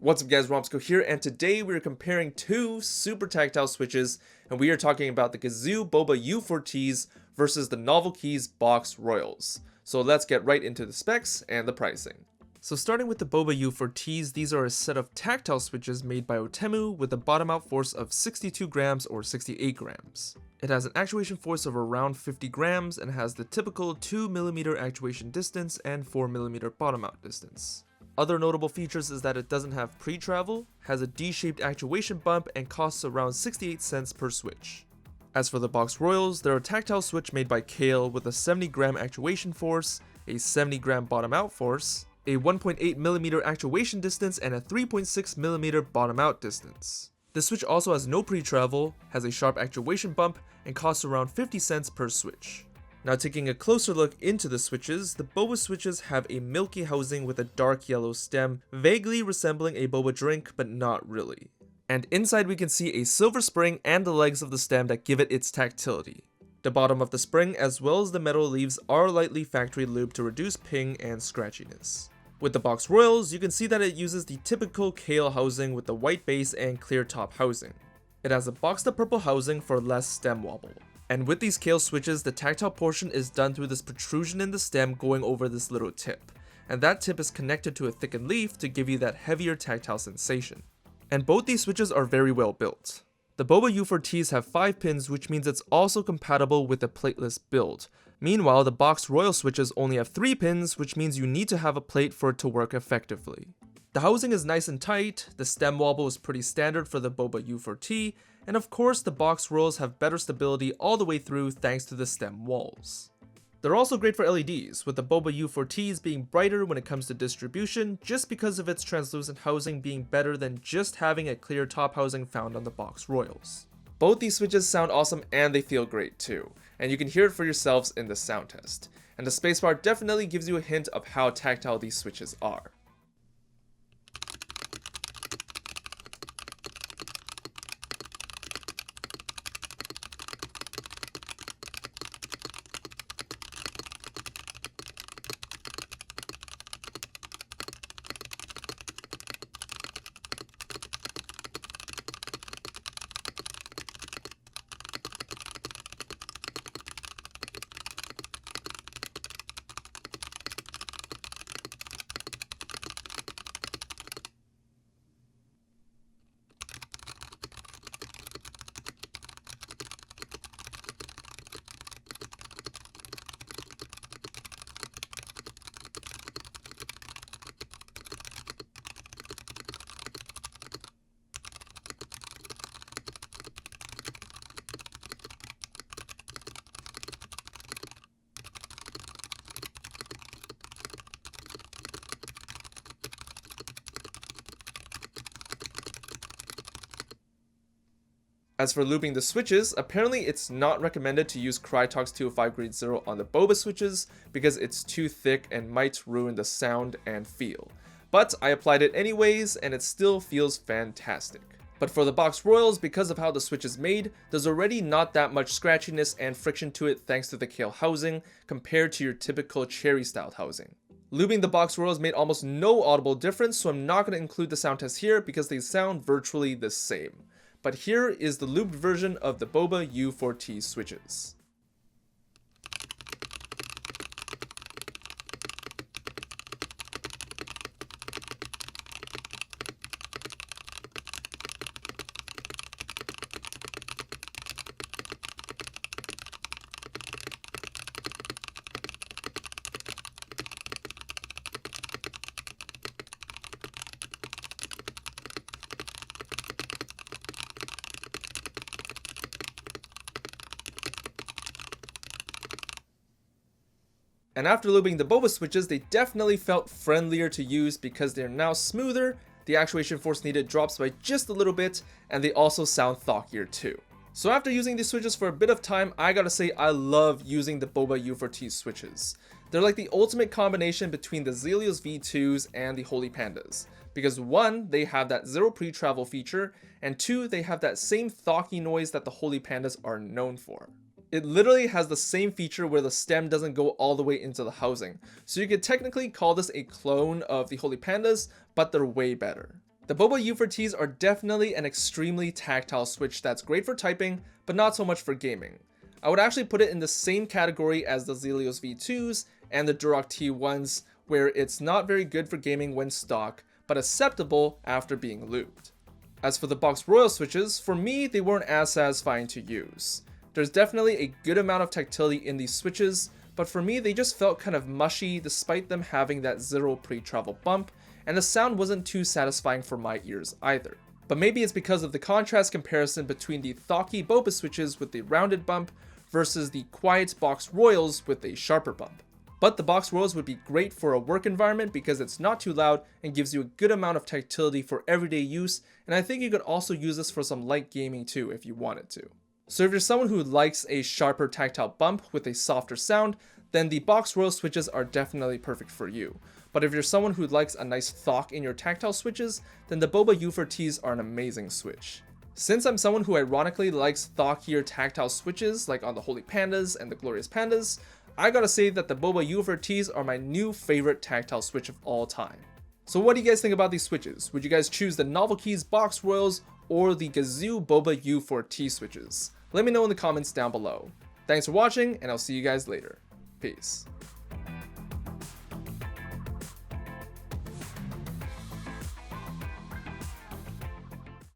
What's up guys, Romsicle here, and today we are comparing two super tactile switches, and we are talking about the Gazzew Boba U4Ts versus the Novelkeys Box Royals. So let's get right into the specs and the pricing. So starting with the Boba U4Ts, these are a set of tactile switches made by Otemu with a bottom out force of 62 grams or 68 grams. It has an actuation force of around 50 grams and has the typical 2mm actuation distance and 4mm bottom out distance. Other notable features is that it doesn't have pre-travel, has a D-shaped actuation bump, and costs around 68 cents per switch. As for the Box Royals, they're a tactile switch made by Kale with a 70-gram actuation force, a 70-gram bottom-out force, a 1.8mm actuation distance, and a 3.6mm bottom-out distance. The switch also has no pre-travel, has a sharp actuation bump, and costs around 50 cents per switch. Now taking a closer look into the switches, the boba switches have a milky housing with a dark yellow stem, vaguely resembling a boba drink, but not really. And inside we can see a silver spring and the legs of the stem that give it its tactility. The bottom of the spring as well as the metal leaves are lightly factory lubed to reduce ping and scratchiness. With the Box Royals, you can see that it uses the typical Kale housing with the white base and clear top housing. It has a boxed up purple housing for less stem wobble. And with these Kale switches, the tactile portion is done through this protrusion in the stem going over this little tip. And that tip is connected to a thickened leaf to give you that heavier tactile sensation. And both these switches are very well built. The Boba U4Ts have 5 pins, which means it's also compatible with a plateless build. Meanwhile, the Box Royal switches only have 3 pins, which means you need to have a plate for it to work effectively. The housing is nice and tight, the stem wobble is pretty standard for the Boba U4T, and of course the Box Royals have better stability all the way through thanks to the stem walls. They're also great for LEDs, with the Boba U4Ts being brighter when it comes to distribution just because of its translucent housing being better than just having a clear top housing found on the Box Royals. Both these switches sound awesome and they feel great too, and you can hear it for yourselves in the sound test. And the spacebar definitely gives you a hint of how tactile these switches are. As for lubing the switches, apparently it's not recommended to use Crytox 205 grade 0 on the Boba switches because it's too thick and might ruin the sound and feel. But I applied it anyways and it still feels fantastic. But for the Box Royals, because of how the switch is made, there's already not that much scratchiness and friction to it thanks to the Kale housing compared to your typical cherry styled housing. Lubing the Box Royals made almost no audible difference, so I'm not going to include the sound test here because they sound virtually the same. But here is the lubed version of the Boba U4T switches. And after lubing the Boba switches, they definitely felt friendlier to use because they're now smoother, the actuation force needed drops by just a little bit, and they also sound thockier too. So after using these switches for a bit of time, I gotta say I love using the Boba U4T switches. They're like the ultimate combination between the Zelios V2s and the Holy Pandas. Because 1, they have that zero pre-travel feature, and 2, they have that same thocky noise that the Holy Pandas are known for. It literally has the same feature where the stem doesn't go all the way into the housing. So you could technically call this a clone of the Holy Pandas, but they're way better. The Boba U4Ts are definitely an extremely tactile switch that's great for typing, but not so much for gaming. I would actually put it in the same category as the Zelios V2s and the Duroc T1s, where it's not very good for gaming when stock, but acceptable after being lubed. As for the Box Royal switches, for me they weren't as satisfying to use. There's definitely a good amount of tactility in these switches, but for me they just felt kind of mushy despite them having that 0 pre-travel bump, and the sound wasn't too satisfying for my ears either. But maybe it's because of the contrast comparison between the Thocky Boba switches with the rounded bump versus the quiet Box Royals with a sharper bump. But the Box Royals would be great for a work environment because it's not too loud and gives you a good amount of tactility for everyday use, and I think you could also use this for some light gaming too if you wanted to. So if you're someone who likes a sharper tactile bump with a softer sound, then the Box Royal switches are definitely perfect for you. But if you're someone who likes a nice thock in your tactile switches, then the Boba U4Ts are an amazing switch. Since I'm someone who ironically likes thockier tactile switches like on the Holy Pandas and the Glorious Pandas, I gotta say that the Boba U4Ts are my new favorite tactile switch of all time. So what do you guys think about these switches? Would you guys choose the Novelkeys Box Royals or the Gazzew Boba U4T switches? Let me know in the comments down below. Thanks for watching, and I'll see you guys later. Peace.